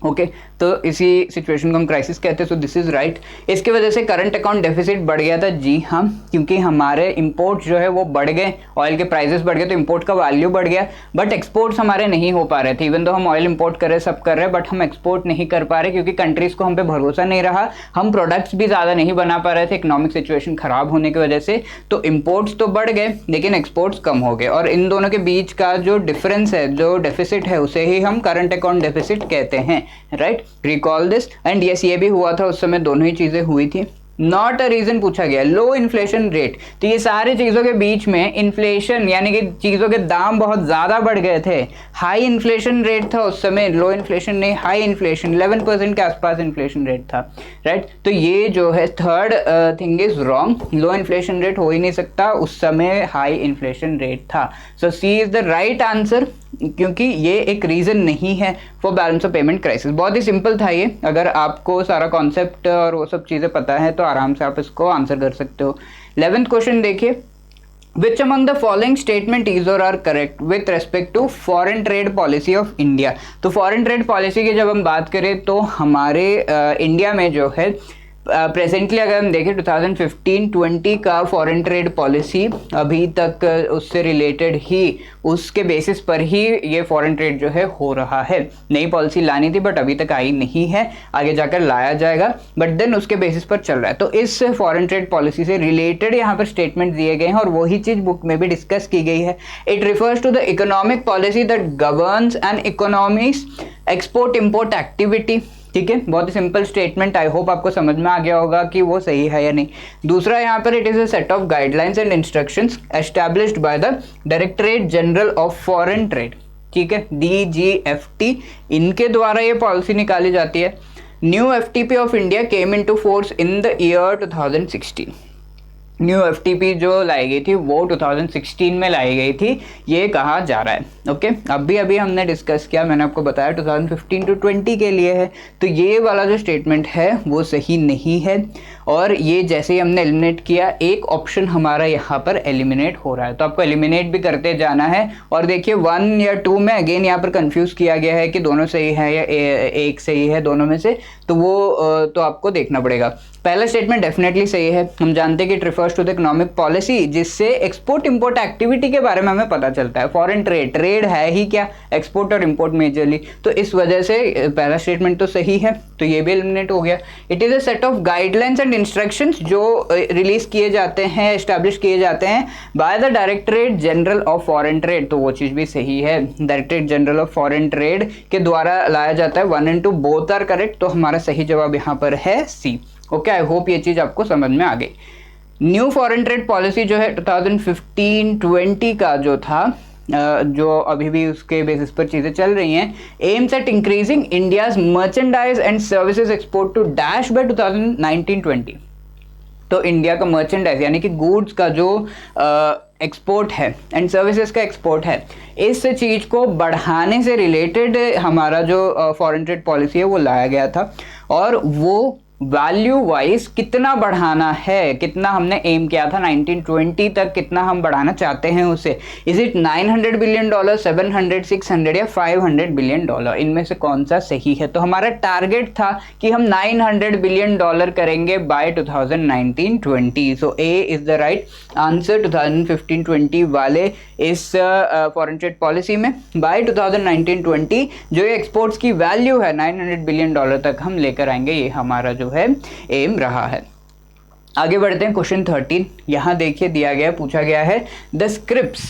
ओके, तो इसी सिचुएशन को हम क्राइसिस कहते हैं। So this is right. इसकी वजह से करंट अकाउंट डेफिसिट बढ़ गया था। जी हाँ, क्योंकि हमारे इंपोर्ट जो है वो बढ़ गए, ऑयल के प्राइसेस बढ़ गए, तो इंपोर्ट का वैल्यू बढ़ गया, बट एक्सपोर्ट्स हमारे नहीं हो पा रहे थे। इवन तो हम ऑयल इंपोर्ट कर रहे, सब कर रहे हैं, बट हम एक्सपोर्ट नहीं कर पा रहे क्योंकि कंट्रीज को हम पे भरोसा नहीं रहा, हम प्रोडक्ट्स भी ज़्यादा नहीं बना पा रहे थे इकोनॉमिक सिचुएशन खराब होने की वजह से। तो इंपोर्ट्स तो बढ़ गए लेकिन एक्सपोर्ट्स कम हो गए, और इन दोनों के बीच का जो डिफरेंस है, जो डेफिसिट है, उसे ही हम करंट अकाउंट डेफिसिट कहते हैं, right. Recall this. And yes, ये भी हुआ था उस समय, दोनों ही चीज़ें हुई थी। नॉट अ रीजन पूछा गया, लो इन्फ्लेशन रेट। तो ये सारी चीज़ों के बीच में इन्फ्लेशन यानी कि चीज़ों के दाम बहुत ज़्यादा बढ़ गए थे। हाई इन्फ्लेशन रेट था उस समय, लो इन्फ्लेशन नहीं, हाई इन्फ्लेशन, 11% के आसपास इन्फ्लेशन रेट था, राइट। तो ये जो है third thing is wrong, low inflation rate हो ही नहीं सकता, उस समय हाई इन्फ्लेशन रेट था। सो सी इज द राइट आंसर, क्योंकि ये एक रीज़न नहीं है for balance of payment crisis. बहुत ही सिंपल था ये, अगर आपको सारा कॉन्सेप्ट और वो सब चीज़ें पता है तो आराम से आप इसको आंसर कर सकते हो। 11th क्वेश्चन देखिए, Which among the following statement is or are correct with respect to foreign trade policy of India? तो foreign trade policy की जब हम बात करें तो हमारे इंडिया में जो है प्रेजेंटली अगर हम देखें 2015-20 का फॉरेन ट्रेड पॉलिसी अभी तक उससे रिलेटेड ही, उसके बेसिस पर ही ये फॉरेन ट्रेड जो है हो रहा है। नई पॉलिसी लानी थी बट अभी तक आई नहीं है, आगे जाकर लाया जाएगा, बट देन उसके बेसिस पर चल रहा है। तो इस फॉरेन ट्रेड पॉलिसी से रिलेटेड यहाँ पर स्टेटमेंट दिए गए हैं और वही चीज़ बुक में भी डिस्कस की गई है। It refers to the economic policy that governs and economies export import activity, ठीक है। बहुत ही सिंपल स्टेटमेंट, आई होप आपको समझ में आ गया होगा कि वो सही है या नहीं। दूसरा यहाँ पर, it is a set of guidelines and instructions established by the directorate general of foreign trade, ठीक है, DGFT, इनके द्वारा ये पॉलिसी निकाली जाती है। New FTP of India came into force in the year 2016। New FTP जो लाई गई थी वो 2016 में लाई गई थी, ये कहा जा रहा है। ओके, अभी हमने डिस्कस किया, मैंने आपको बताया 2015 to 20 के लिए है, तो ये वाला जो स्टेटमेंट है वो सही नहीं है। और ये जैसे ही हमने एलिमिनेट किया, एक ऑप्शन हमारा यहाँ पर एलिमिनेट हो रहा है, तो आपको एलिमिनेट भी करते जाना है। और देखिए 1 या 2 में अगेन यहाँ पर कंफ्यूज किया गया है कि दोनों सही है या एक सही है, दोनों में से, तो वो तो आपको देखना पड़ेगा। पहला स्टेटमेंट डेफिनेटली सही है, हम जानते हैं कि it refers to the economic policy, जिससे एक्सपोर्ट इंपोर्ट एक्टिविटी के बारे में हमें पता चलता है। फॉरेन ट्रेड है ही क्या, एक्सपोर्ट और इंपोर्ट मेजरली, तो इस वजह से पहला स्टेटमेंट तो सही है, तो ये भी एलिमिनेट हो गया। It is a set of guidelines and instructions जो रिलीज किए जाते हैं, एस्टैब्लिश किए जाते हैं by the directorate general of foreign trade, तो वो चीज़ भी सही है, directorate general of foreign trade के द्वारा लाया जाता है। 1 and 2 बोथ आर करेक्ट, तो हमारा सही जवाब यहाँ पर है C। ओके, आई होप ये चीज़ आपको समझ में आ गई। न्यू फॉरेन ट्रेड पॉलिसी जो है 2015-20 का जो था, जो अभी भी उसके बेसिस पर चीज़ें चल रही हैं, aims at increasing India's merchandise and services export to dash by 2019-20। तो इंडिया का मर्चेंडाइज यानी कि गुड्स का जो एक्सपोर्ट है एंड सर्विसेज का एक्सपोर्ट है, इस चीज़ को बढ़ाने से रिलेटेड हमारा जो फॉरेन ट्रेड पॉलिसी है वो लाया गया था। और वो वैल्यू वाइज कितना बढ़ाना है, कितना हमने एम किया था 1920 तक, कितना हम बढ़ाना चाहते हैं उसे, इज इट $900 बिलियन, 700, 600 या $500 बिलियन, इनमें से कौन सा सही है। तो हमारा टारगेट था कि हम $900 बिलियन करेंगे by 2019-20। So A is the right answer 2015-20 वाले इस फॉरेन ट्रेड पॉलिसी में। बाय 2019-20 जो एक्सपोर्ट्स की वैल्यू है $900 बिलियन तक हम लेकर आएंगे, ये हमारा जो है एम रहा है। आगे बढ़ते हैं, क्वेश्चन 13। यहाँ देखिए दिया गया, पूछा गया है the scripts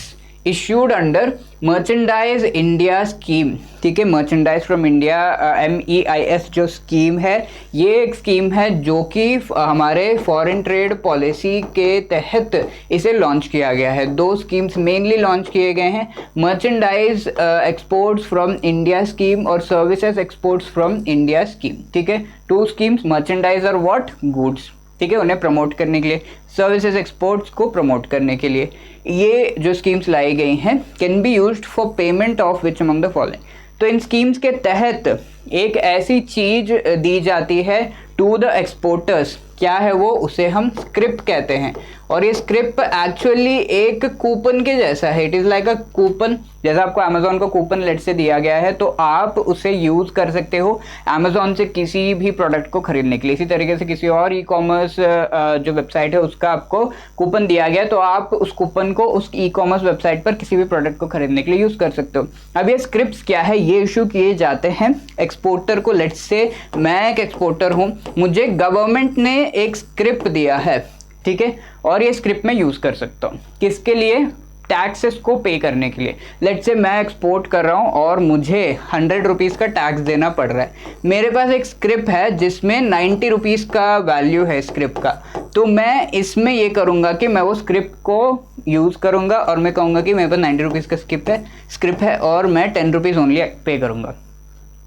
issued under merchandise India scheme, ठीक है, मर्चेंडाइज फ्रॉम इंडिया MEIS जो स्कीम है, ये एक स्कीम है जो कि हमारे फॉरेन ट्रेड पॉलिसी के तहत इसे लॉन्च किया गया है। दो स्कीम्स मेनली लॉन्च किए गए हैं, merchandise exports from India scheme और services exports from India scheme, ठीक है। टू स्कीम्स, मर्चेंडाइज और व्हाट, गुड्स, ठीक है, उन्हें प्रमोट करने के लिए, सर्विसेज एक्सपोर्ट्स को प्रमोट करने के लिए ये जो स्कीम्स लाई गई हैं, can be used for payment of which among the following. तो इन स्कीम्स के तहत एक ऐसी चीज दी जाती है टू द एक्सपोर्टर्स, क्या है वो, उसे हम स्क्रिप कहते हैं। और ये स्क्रिप एक्चुअली एक कूपन के जैसा है, it is like a coupon. जैसा आपको अमेजोन का कूपन लेट से दिया गया है तो आप उसे यूज़ कर सकते हो अमेजोन से किसी भी प्रोडक्ट को खरीदने के लिए। इसी तरीके से किसी और ई कॉमर्स जो वेबसाइट है उसका आपको कूपन दिया गया तो आप उस कूपन को उस ई कॉमर्स वेबसाइट पर किसी भी प्रोडक्ट को खरीदने के लिए यूज़ कर सकते हो। अब ये स्क्रिप्ट्स क्या है, ये इशू किए जाते हैं एक्सपोर्टर को। लेट से मैं एक एक्सपोर्टर हूँ, मुझे गवर्नमेंट ने एक स्क्रिप्ट दिया है, ठीक है, और ये स्क्रिप्ट मैं यूज़ कर सकता हूँ किसके लिए, टैक्सेस को पे करने के लिए। लेट से मैं एक्सपोर्ट कर रहा हूँ और मुझे 100 रुपीज़ का टैक्स देना पड़ रहा है। मेरे पास एक स्क्रिप्ट है जिसमें 90 रुपीज़ का वैल्यू है स्क्रिप्ट का, तो मैं इसमें ये करूँगा कि मैं वो स्क्रिप्ट को यूज़ करूँगा और मैं कहूँगा कि मेरे पास 90 रुपीज़ का स्क्रिप्ट है और मैं 10 रुपीज़ ओनली पे करूँगा,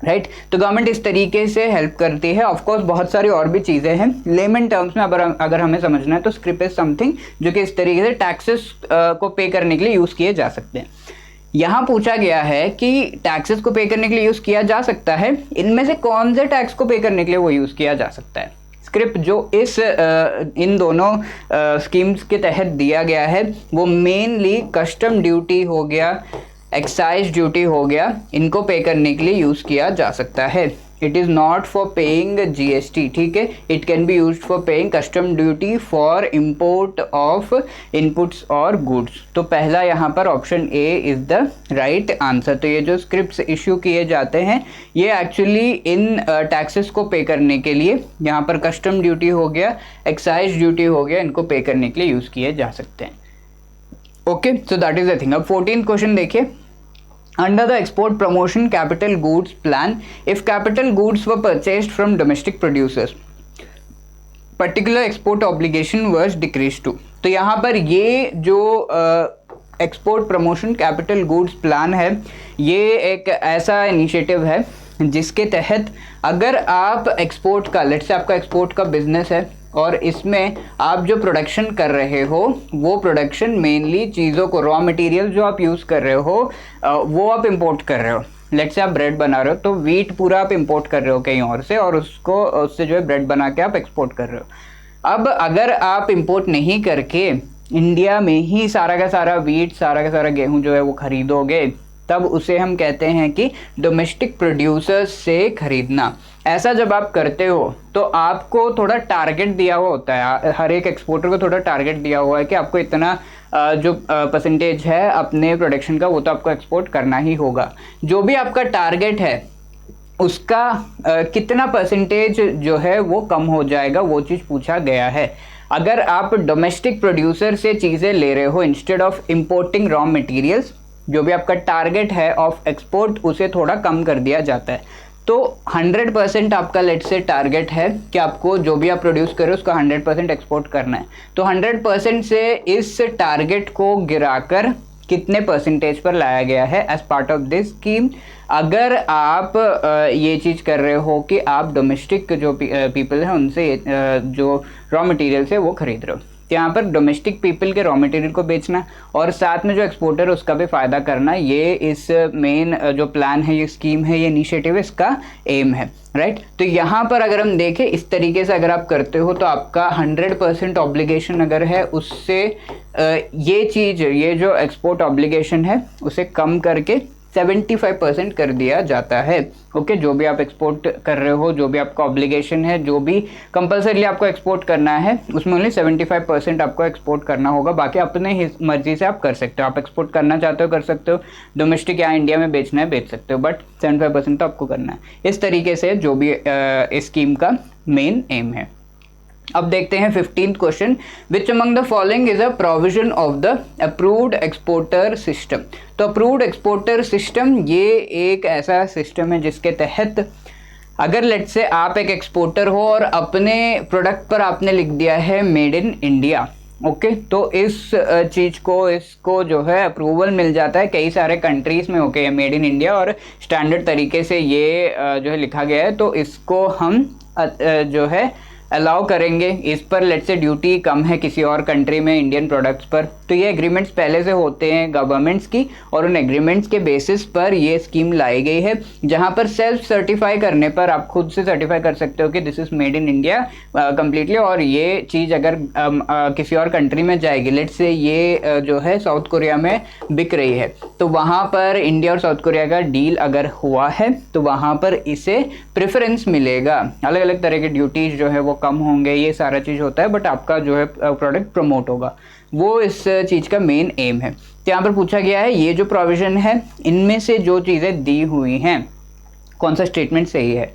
राइट। तो गवर्नमेंट इस तरीके से हेल्प करती है। ऑफ कोर्स बहुत सारी और भी चीज़ें हैं, लेमन टर्म्स में अगर हमें समझना है तो स्क्रिप्ट इज समथिंग जो कि इस तरीके से टैक्सेस को पे करने के लिए यूज़ किए जा सकते हैं। यहाँ पूछा गया है कि टैक्सेस को पे करने के लिए यूज़ किया जा सकता है, इनमें से कौन से टैक्स को पे करने के लिए वो यूज़ किया जा सकता है। स्क्रिप्ट जो इन दोनों स्कीम्स के तहत दिया गया है वो मेनली कस्टम ड्यूटी हो गया, एक्साइज ड्यूटी हो गया, इनको पे करने के लिए यूज़ किया जा सकता है। It is not for paying GST, ठीक है, it can be used for paying custom duty for import of inputs और गुड्स। तो पहला यहाँ पर option A is the right answer. तो ये जो स्क्रिप्ट्स इशू किए जाते हैं ये एक्चुअली इन टैक्सेस को पे करने के लिए, यहाँ पर कस्टम ड्यूटी हो गया, एक्साइज ड्यूटी हो गया, इनको पे करने के लिए यूज़ किए जा सकते हैं। Okay, so that is the thing. अब 14th क्वेश्चन देखिए, under the export promotion capital goods plan if capital goods were purchased from domestic producers particular export obligation was decrease to. तो यहाँ पर ये जो export promotion capital goods plan है ये एक ऐसा इनिशिएटिव है जिसके तहत अगर आप एक्सपोर्ट का, लेट से आपका एक्सपोर्ट का बिजनेस है और इसमें आप जो प्रोडक्शन कर रहे हो वो प्रोडक्शन मेनली चीज़ों को, रॉ मटेरियल जो आप यूज़ कर रहे हो वो आप इंपोर्ट कर रहे हो। लेट से आप ब्रेड बना रहे हो तो व्हीट पूरा आप इंपोर्ट कर रहे हो कहीं और से और उससे जो है ब्रेड बना के आप एक्सपोर्ट कर रहे हो। अब अगर आप इंपोर्ट नहीं करके इंडिया में ही सारा का सारा व्हीट, सारा का सारा गेहूँ जो है वो खरीदोगे, तब उसे हम कहते हैं कि डोमेस्टिक प्रोड्यूसर्स से खरीदना। ऐसा जब आप करते हो तो आपको थोड़ा टारगेट दिया हुआ होता है, हर एक एक्सपोर्टर को थोड़ा टारगेट दिया हुआ है कि आपको इतना जो परसेंटेज है अपने प्रोडक्शन का वो तो आपको एक्सपोर्ट करना ही होगा। जो भी आपका टारगेट है उसका कितना परसेंटेज जो है वो कम हो जाएगा, वो चीज़ पूछा गया है। अगर आप डोमेस्टिक प्रोड्यूसर से चीज़ें ले रहे हो instead of importing raw materials, जो भी आपका टारगेट है ऑफ एक्सपोर्ट उसे थोड़ा कम कर दिया जाता है। तो 100% आपका लेट से टारगेट है कि आपको जो भी आप प्रोड्यूस करो उसका 100% एक्सपोर्ट करना है। तो 100% से इस टारगेट को गिराकर कितने परसेंटेज पर लाया गया है as part of this scheme. अगर आप ये चीज़ कर रहे हो कि आप डोमेस्टिक जो पीपल हैं उनसे जो रॉ मटेरियल्स है वो खरीद रहे हो, तो यहाँ पर डोमेस्टिक पीपल के रॉ मटेरियल को बेचना और साथ में जो एक्सपोर्टर है उसका भी फ़ायदा करना, ये इस मेन जो प्लान है, ये स्कीम है, ये इनिशिएटिव है, इसका एम है, राइट। तो यहाँ पर अगर हम देखें इस तरीके से अगर आप करते हो तो आपका 100% ऑब्लिगेशन अगर है उससे ये चीज़, ये जो एक्सपोर्ट ऑब्लिगेशन है उसे कम करके 75% कर दिया जाता है। ओके, जो भी आप एक्सपोर्ट कर रहे हो, जो भी आपका ऑब्लिगेशन है, जो भी कंपलसरी आपको एक्सपोर्ट करना है उसमें ओनली 75% आपको एक्सपोर्ट करना होगा। बाकी अपने मर्जी से आप कर सकते हो, आप एक्सपोर्ट करना चाहते हो कर सकते हो, डोमेस्टिक या इंडिया में बेचना है बेच सकते हो, बट 75% तो आपको करना है। इस तरीके से जो भी इस स्कीम का मेन एम है। अब देखते हैं 15th question, which among the following is a provision of the approved exporter system. तो अप्रूव्ड एक्सपोर्टर सिस्टम ये एक ऐसा सिस्टम है जिसके तहत अगर लेट्स से आप एक एक्सपोर्टर हो और अपने प्रोडक्ट पर आपने लिख दिया है मेड इन इंडिया, ओके, तो इस चीज़ को इसको जो है अप्रूवल मिल जाता है कई सारे कंट्रीज़ में, ओके, मेड इन इंडिया और स्टैंडर्ड तरीके से ये जो है लिखा गया है, तो इसको हम जो है अलाउ करेंगे। इस पर लेट्स से ड्यूटी कम है किसी और कंट्री में इंडियन प्रोडक्ट्स पर, तो ये एग्रीमेंट्स पहले से होते हैं गवर्नमेंट्स की और उन एग्रीमेंट्स के बेसिस पर ये स्कीम लाई गई है, जहां पर सेल्फ सर्टिफाई करने पर आप खुद से सर्टिफाई कर सकते हो कि this is made in India completely, और ये चीज़ अगर किसी और कंट्री में जाएगी, लेट्स से ये जो है साउथ कोरिया में बिक रही है, तो वहाँ पर इंडिया और साउथ कोरिया का डील अगर हुआ है तो वहाँ पर इसे प्रेफरेंस मिलेगा, अलग अलग तरह की ड्यूटीज जो है वो कम होंगे, ये सारा चीज़ होता है, बट आपका जो है प्रोडक्ट प्रमोट होगा, वो इस चीज़ का मेन एम है। तो यहाँ पर पूछा गया है ये जो प्रोविज़न है इनमें से जो चीज़ें दी हुई हैं कौन सा स्टेटमेंट सही है।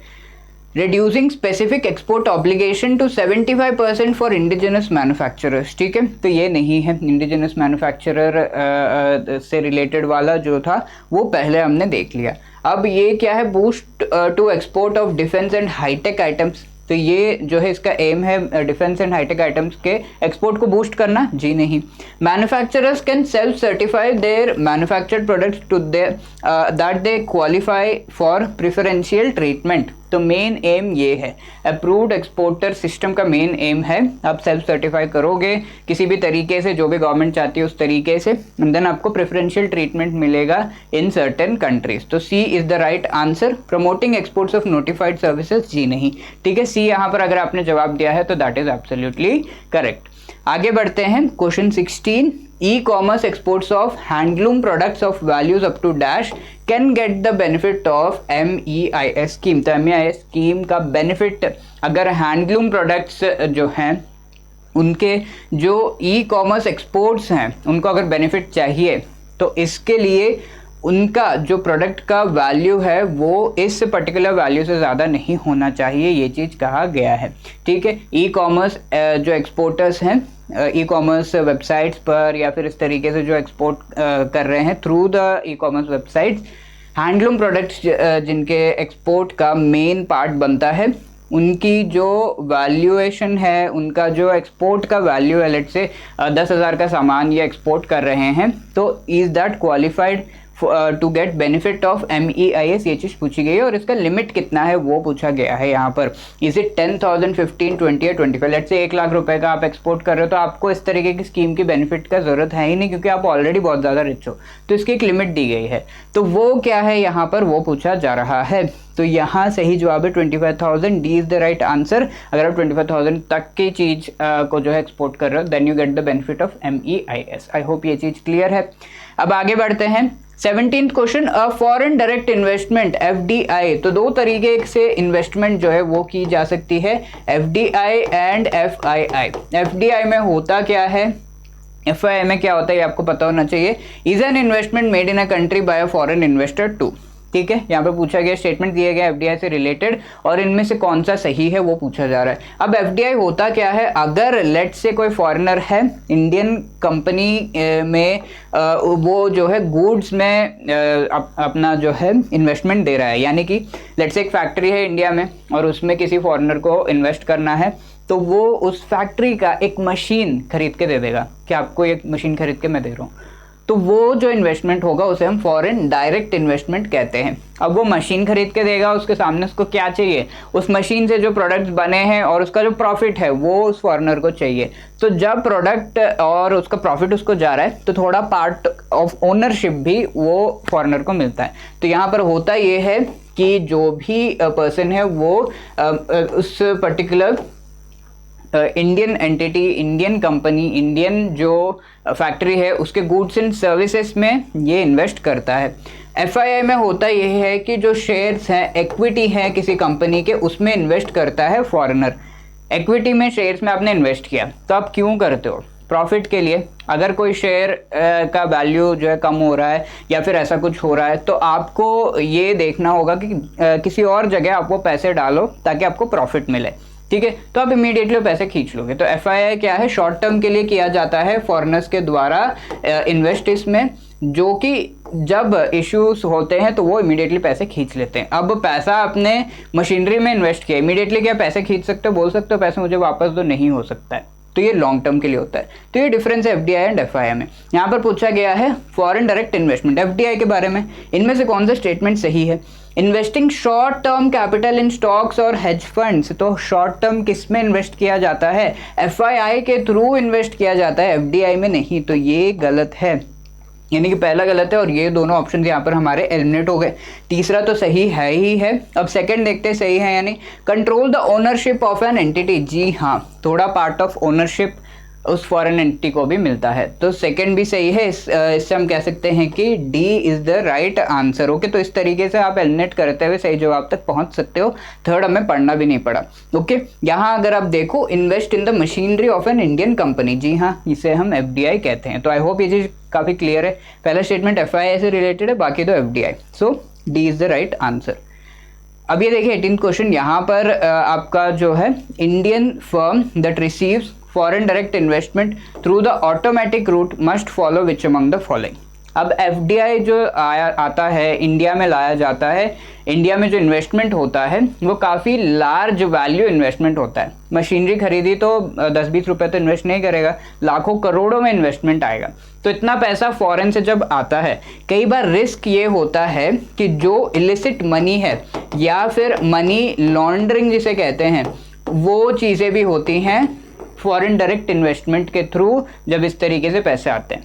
Reducing specific export obligation to 75% for indigenous manufacturers, ठीक है, तो ये नहीं है। इंडिजिनस मैन्युफैक्चरर से रिलेटेड वाला जो था वो पहले हमने देख लिया। अब ये क्या है, boost to export of defence and hi tech items, तो ये जो है इसका एम है डिफेंस एंड हाईटेक आइटम्स के एक्सपोर्ट को बूस्ट करना, जी नहीं। Manufacturers can self certify their manufactured products to their that they qualify for preferential treatment, तो मेन एम ये है। अप्रूव्ड एक्सपोर्टर सिस्टम का मेन एम है आप सेल्फ सर्टिफाई करोगे किसी भी तरीके से, जो भी गवर्नमेंट चाहती है उस तरीके से, एंड देन आपको प्रेफरेंशियल ट्रीटमेंट मिलेगा इन सर्टेन कंट्रीज। तो C is the right answer. Promoting exports of notified services, जी नहीं, ठीक है, सी यहाँ पर अगर आपने जवाब दिया है तो दैट इज एब्सोल्युटली करेक्ट। आगे बढ़ते हैं question 16, e commerce exports of handloom products of values up to dash can get the benefit of MEIS scheme. तो MEIS स्कीम का बेनिफिट अगर हैंडलूम प्रोडक्ट्स जो हैं उनके जो ई कॉमर्स एक्सपोर्ट्स हैं उनको अगर बेनिफिट चाहिए तो इसके लिए उनका जो प्रोडक्ट का वैल्यू है वो इस पर्टिकुलर वैल्यू से ज़्यादा नहीं होना चाहिए, ये चीज़ कहा गया है, ठीक है। ई कॉमर्स जो एक्सपोर्टर्स हैं ई कॉमर्स वेबसाइट्स पर या फिर इस तरीके से जो एक्सपोर्ट कर रहे हैं through the e commerce websites, handloom products जिनके एक्सपोर्ट का मेन पार्ट बनता है, उनकी जो वैल्यूएशन है, उनका जो एक्सपोर्ट का वैल्यू है, लेट से 10,000 का सामान ये एक्सपोर्ट कर रहे हैं, तो is that qualified to get benefit of MEIS, ये चीज़ पूछी गई है। और इसका लिमिट कितना है वो पूछा गया है यहाँ पर, इज इट 10,000, 15, 20 या 25। लेट से 1 लाख रुपए का आप एक्सपोर्ट कर रहे हो तो आपको इस तरीके की स्कीम की बेनिफिट का ज़रूरत है ही नहीं, क्योंकि आप ऑलरेडी बहुत ज़्यादा रिच हो, तो इसकी एक लिमिट दी गई है। तो वो क्या है यहाँ पर वो पूछा जा रहा है। तो यहाँ सही जवाब है 25,000, D is the right answer. अगर आप 25,000 तक की चीज़ को जो है एक्सपोर्ट कर रहे हो then you get the benefit of MEIS। I hope ये चीज़ क्लियर है। अब आगे बढ़ते हैं 17th question, a foreign direct investment FDI। तो दो तरीके से इन्वेस्टमेंट जो है वो की जा सकती है, FDI एंड FII। FDI में होता क्या है, FII में क्या होता है ये आपको पता होना चाहिए। Is an investment made in a country by a foreign investor to, ठीक है, यहाँ पे पूछा गया स्टेटमेंट दिए गए FDI से रिलेटेड और इनमें से कौन सा सही है वो पूछा जा रहा है। अब FDI होता क्या है, अगर लेट से कोई फॉरेनर है इंडियन कंपनी में वो जो है गुड्स में अपना जो है इन्वेस्टमेंट दे रहा है, यानी कि लेट से एक फैक्ट्री है इंडिया में और उसमें किसी फॉरेनर को इन्वेस्ट करना है, तो वो उस फैक्ट्री का एक मशीन खरीद के दे देगा कि आपको एक मशीन खरीद के मैं दे रहा हूँ, तो वो जो इन्वेस्टमेंट होगा उसे हम फॉरेन डायरेक्ट इन्वेस्टमेंट कहते हैं। अब वो मशीन खरीद के देगा, उसके सामने उसको क्या चाहिए, उस मशीन से जो प्रोडक्ट्स बने हैं और उसका जो प्रॉफिट है वो उस फॉरेनर को चाहिए। तो जब प्रोडक्ट और उसका प्रॉफिट उसको जा रहा है तो थोड़ा पार्ट ऑफ ओनरशिप भी वो फॉरेनर को मिलता है। तो यहाँ पर होता ये है कि जो भी पर्सन है वो उस particular Indian entity, Indian company, Indian जो फैक्ट्री है उसके गुड्स एंड सर्विसेज में ये इन्वेस्ट करता है। FII में होता ये है कि जो शेयर्स हैं, इक्विटी है किसी कंपनी के, उसमें इन्वेस्ट करता है फॉरेनर। इक्विटी में शेयर्स में आपने इन्वेस्ट किया तो आप क्यों करते हो, प्रॉफिट के लिए। अगर कोई शेयर का वैल्यू जो है कम हो रहा है या फिर ऐसा कुछ हो रहा है तो आपको ये देखना होगा कि किसी और जगह आप वो पैसे डालो ताकि आपको प्रॉफिट मिले, ठीक है, तो आप इमीडिएटली पैसे खींच लोगे। तो FII क्या है, शॉर्ट टर्म के लिए किया जाता है फॉरेनर्स के द्वारा इन्वेस्ट इसमें, जो कि जब इश्यूज होते हैं तो वो इमीडिएटली पैसे खींच लेते हैं। अब पैसा अपने मशीनरी में इन्वेस्ट किया, इमीडिएटली क्या पैसे खींच सकते हो, बोल सकते हो पैसे मुझे वापस दो, नहीं हो सकता है। तो ये लॉन्ग टर्म के लिए होता है। तो ये डिफरेंस है FDI एंड FII में। यहाँ पर पूछा गया है फॉरेन डायरेक्ट इन्वेस्टमेंट FDI के बारे में, इनमें से कौन सा स्टेटमेंट सही है। Investing short term capital in stocks और हेज फंड्स, तो शॉर्ट टर्म किस में इन्वेस्ट किया जाता है, FII के थ्रू इन्वेस्ट किया जाता है, FDI में नहीं। तो ये गलत है, यानी कि पहला गलत है और ये दोनों ऑप्शन यहाँ पर हमारे एलिमिनेट हो गए। तीसरा तो सही है ही है। अब सेकंड देखते हैं सही है यानी control the ownership of an entity. जी हाँ, थोड़ा पार्ट ऑफ ओनरशिप उस फॉरेन एंटिटी को भी मिलता है, तो सेकंड भी सही है। इससे हम कह सकते हैं कि D is the right answer. Okay, तो इस तरीके से आप एलिमिनेट करते हुए सही जवाब तक पहुंच सकते हो। थर्ड हमें पढ़ना भी नहीं पड़ा। ओके, यहाँ अगर आप देखो invest in the machinery of an Indian company, जी हाँ, इसे हम FDI कहते हैं। तो आई होप ये चीज काफी क्लियर है। पहला स्टेटमेंट FII से रिलेटेड है, बाकी तो FDI। So D is the right answer. अब ये देखिए 18th क्वेश्चन, यहाँ पर आपका जो है Indian firm that receives foreign direct investment through the automatic route must follow which among the following. अब FDI जो आता है, इंडिया में लाया जाता है, इंडिया में जो इन्वेस्टमेंट होता है वो काफ़ी लार्ज वैल्यू इन्वेस्टमेंट होता है। मशीनरी खरीदी तो 10-20 रुपए तो इन्वेस्ट नहीं करेगा, लाखों करोड़ों में इन्वेस्टमेंट आएगा। तो इतना पैसा फॉरेन से जब आता है, कई बार रिस्क ये होता है कि जो इलिसिट मनी है या फिर मनी लॉन्ड्रिंग जिसे कहते हैं, वो चीज़ें भी होती हैं फॉरेन डायरेक्ट इन्वेस्टमेंट के थ्रू जब इस तरीके से पैसे आते हैं।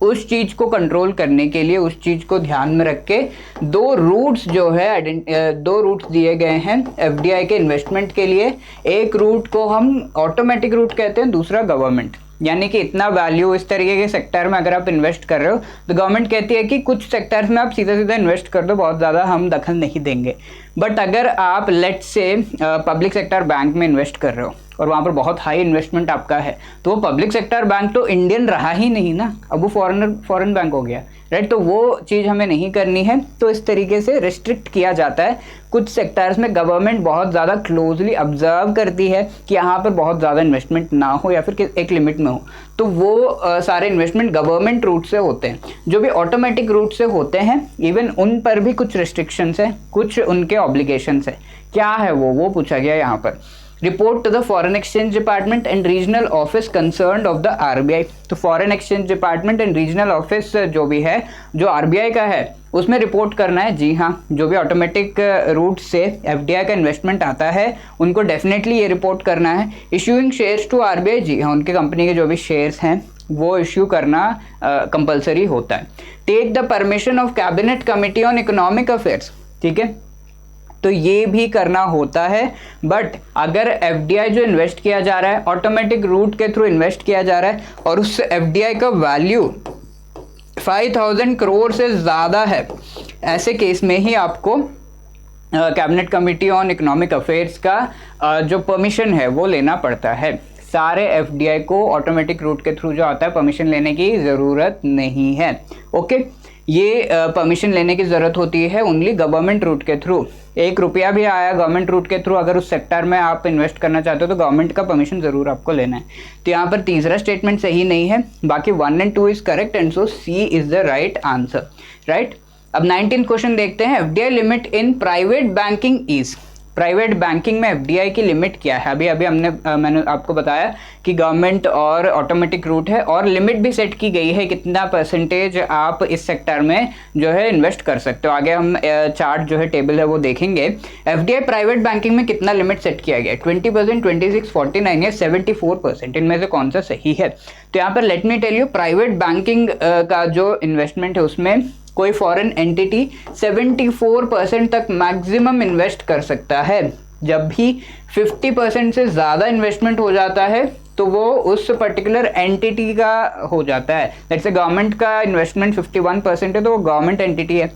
उस चीज को कंट्रोल करने के लिए, उस चीज को ध्यान में रख के दो रूट्स जो है, दो रूट्स दिए गए हैं FDI के इन्वेस्टमेंट के लिए। एक रूट को हम ऑटोमेटिक रूट कहते हैं, दूसरा गवर्नमेंट। यानी कि इतना वैल्यू इस तरीके के सेक्टर में अगर आप इन्वेस्ट कर रहे हो तो गवर्नमेंट कहती है कि कुछ सेक्टर्स में आप सीधा सीधा इन्वेस्ट कर दो, बहुत ज़्यादा हम दखल नहीं देंगे। बट अगर आप let's say public sector bank में इन्वेस्ट कर रहे हो और वहाँ पर बहुत हाई इन्वेस्टमेंट आपका है, तो वो पब्लिक सेक्टर बैंक तो इंडियन रहा ही नहीं ना, अब वो फॉरेन बैंक हो गया, राइट। तो वो चीज़ हमें नहीं करनी है। तो इस तरीके से रिस्ट्रिक्ट किया जाता है। कुछ सेक्टर्स में गवर्नमेंट बहुत ज़्यादा क्लोजली ऑब्जर्व करती है कि यहाँ पर बहुत ज़्यादा इन्वेस्टमेंट ना हो या फिर एक लिमिट में हो, तो वो सारे इन्वेस्टमेंट गवर्नमेंट रूट से होते हैं। जो भी ऑटोमेटिक रूट से होते हैं, इवन उन पर भी कुछ रिस्ट्रिक्शंस हैं, कुछ उनके ऑब्लिगेशंस है। क्या है वो पूछा गया यहाँ पर। Report to the foreign exchange department and regional office concerned of the RBI। तो foreign exchange department and regional office जो भी है, जो RBI का है, उसमें रिपोर्ट करना है। जी हाँ, जो भी ऑटोमेटिक रूट से FDI का इन्वेस्टमेंट आता है उनको डेफिनेटली ये रिपोर्ट करना है। इशूइंग शेयर्स टू RBI, जी हाँ, उनके कंपनी के जो भी शेयर्स हैं वो इश्यू करना कंपलसरी होता है। Take the permission of cabinet committee on economic affairs, ठीक है, तो ये भी करना होता है। बट अगर FDI जो इन्वेस्ट किया जा रहा है, ऑटोमेटिक रूट के थ्रू इन्वेस्ट किया जा रहा है और उस FDI का वैल्यू 5000 करोड़ से ज़्यादा है, ऐसे केस में ही आपको cabinet committee on economic affairs का जो परमिशन है वो लेना पड़ता है। सारे FDI को ऑटोमेटिक रूट के थ्रू जो आता है परमिशन लेने की ज़रूरत नहीं है। ओके, ये परमिशन लेने की ज़रूरत होती है ओनली गवर्नमेंट रूट के थ्रू। 1 रुपया भी आया गवर्नमेंट रूट के थ्रू, अगर उस सेक्टर में आप इन्वेस्ट करना चाहते हो तो गवर्नमेंट का परमिशन ज़रूर आपको लेना है। तो यहाँ पर तीसरा स्टेटमेंट सही नहीं है, बाकी 1 और 2 is correct and so C is the right answer, right. अब 19th क्वेश्चन देखते हैं। FDI limit in private banking is. Private banking में FDI की लिमिट क्या है। अभी मैंने आपको बताया कि गवर्नमेंट और ऑटोमेटिक रूट है और लिमिट भी सेट की गई है कितना परसेंटेज आप इस सेक्टर में जो है इन्वेस्ट कर सकते हो। आगे हम चार्ट जो है टेबल है वो देखेंगे। FDI प्राइवेट बैंकिंग में कितना लिमिट सेट किया गया है, 20%, 26, 49 या 74%, इनमें से कौन सा सही है। तो यहाँ पर let me tell you, private banking का जो इन्वेस्टमेंट है उसमें कोई फॉरेन एंटिटी 74% तक मैक्सिमम इन्वेस्ट कर सकता है। जब भी 50% से ज़्यादा इन्वेस्टमेंट हो जाता है तो वो उस पर्टिकुलर एंटिटी का हो जाता है। जैसे गवर्नमेंट का इन्वेस्टमेंट 51% है तो वो गवर्नमेंट एंटिटी है।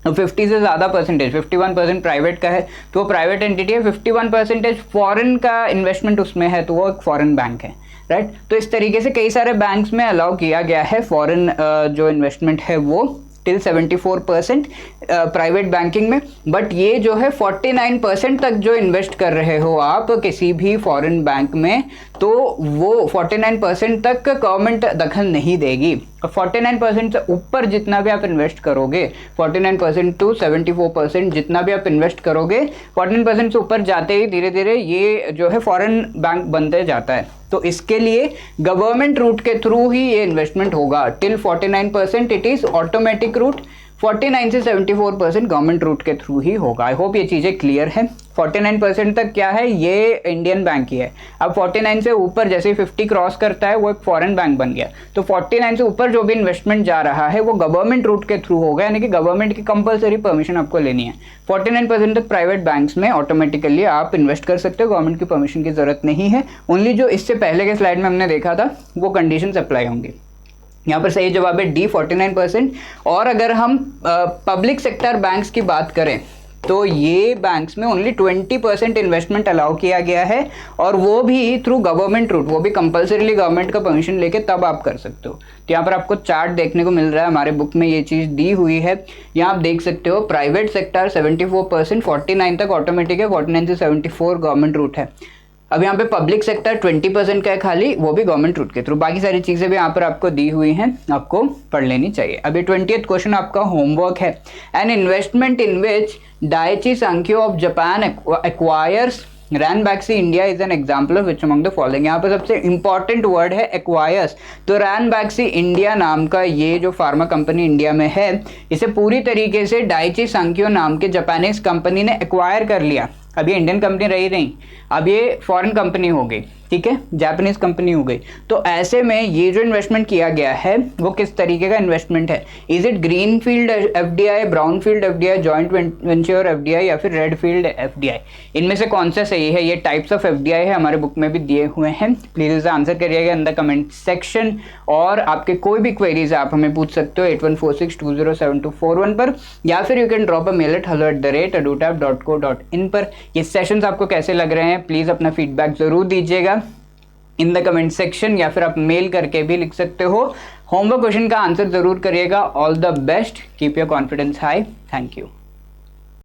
50 से ज़्यादा परसेंटेज, 51% प्राइवेट का है तो वो प्राइवेट एंटिटी है। 51% फॉरेन का इन्वेस्टमेंट उसमें है तो वो एक फॉरेन बैंक है, राइट। तो इस तरीके से कई सारे बैंक्स में अलाउ किया गया है फॉरेन जो इन्वेस्टमेंट है वो टिल 74% प्राइवेट बैंकिंग में, बट ये जो है 49% तक जो इन्वेस्ट कर रहे हो आप किसी भी फॉरेन बैंक में, तो वो 49% तक गवर्नमेंट दखल नहीं देगी। 49% से ऊपर जितना भी आप इन्वेस्ट करोगे, 49% टू 74% जितना भी आप इन्वेस्ट करोगे, 14% से ऊपर जाते ही धीरे धीरे ये जो है फॉरेन बैंक बनते जाता है। तो इसके लिए गवर्नमेंट रूट के थ्रू ही ये इन्वेस्टमेंट होगा। Till 49% it is automatic route, 49 से 74% गवर्नमेंट रूट के थ्रू ही होगा। आई होप ये चीज़ें क्लियर है। 49% तक क्या है, ये इंडियन बैंक ही है। अब 49 से ऊपर जैसे 50 क्रॉस करता है वो एक फॉरेन बैंक बन गया। तो 49 से ऊपर जो भी इन्वेस्टमेंट जा रहा है वो गवर्नमेंट रूट के थ्रू होगा, यानी कि गवर्नमेंट की कंपलसरी परमिशन आपको लेनी है। 49% तक प्राइवेट बैंक्स में ऑटोमेटिकली आप इन्वेस्ट कर सकते हो, गवर्नमेंट की परमिशन की जरूरत नहीं है। ओनली जो इससे पहले के स्लाइड में हमने देखा था वो कंडीशंस अप्लाई होंगी। यहाँ पर सही जवाब है डी 49%। और अगर हम पब्लिक सेक्टर बैंक्स की बात करें तो ये बैंक्स में ओनली 20% इन्वेस्टमेंट अलाउ किया गया है, और वो भी थ्रू गवर्नमेंट रूट, वो भी कंपलसरीली गवर्नमेंट का परमिशन लेके तब आप कर सकते हो। तो यहाँ पर आपको चार्ट देखने को मिल रहा है, हमारे बुक में ये चीज़ दी हुई है। यहाँ आप देख सकते हो प्राइवेट सेक्टर 74%, 49 तक ऑटोमेटिक है, 49 से 74 गवर्नमेंट रूट है। अब यहाँ पे पब्लिक सेक्टर 20% का है खाली, वो भी गवर्नमेंट रूट के थ्रू। बाकी सारी चीज़ें भी यहाँ पर आपको दी हुई हैं, आपको पढ़ लेनी चाहिए। अभी 20th क्वेश्चन आपका होमवर्क है। An investment in which Daiichi Sankyo of Japan acquires Ranbaxy India is an example of which among the following. यहाँ पर सबसे इंपॉर्टेंट वर्ड है एक्वायर्स। तो रैनबैक्सी इंडिया नाम का ये जो फार्मा कंपनी इंडिया में है, इसे पूरी तरीके से डाइची सांक्यो नाम के जापानीज कंपनी ने एक्वायर कर लिया। अब ये इंडियन कंपनी रही नहीं, अब ये फॉरेन कंपनी हो गई, ठीक है, जापानीज कंपनी हो गई। तो ऐसे में ये जो इन्वेस्टमेंट किया गया है वो किस तरीके का इन्वेस्टमेंट है? Is it green field FDI, brown field FDI, joint venture FDI या फिर रेड फील्ड एफडीआई? इनमें से कौन सा सही है? ये टाइप्स ऑफ एफडीआई है, हमारे बुक में भी दिए हुए हैं। प्लीज इसे आंसर करिएगा इन द कमेंट सेक्शन। और आपके कोई भी क्वेरीज आप हमें पूछ सकते हो 8146207241 पर, या फिर you can drop a mail at hello@edutap.co.in पर। ये सेशंस आपको कैसे लग रहे हैं प्लीज अपना फीडबैक जरूर दीजिएगा इन द कमेंट सेक्शन, या फिर आप मेल करके भी लिख सकते हो। होमवर्क क्वेश्चन का आंसर जरूर करिएगा। All the best, keep your confidence high. Thank you.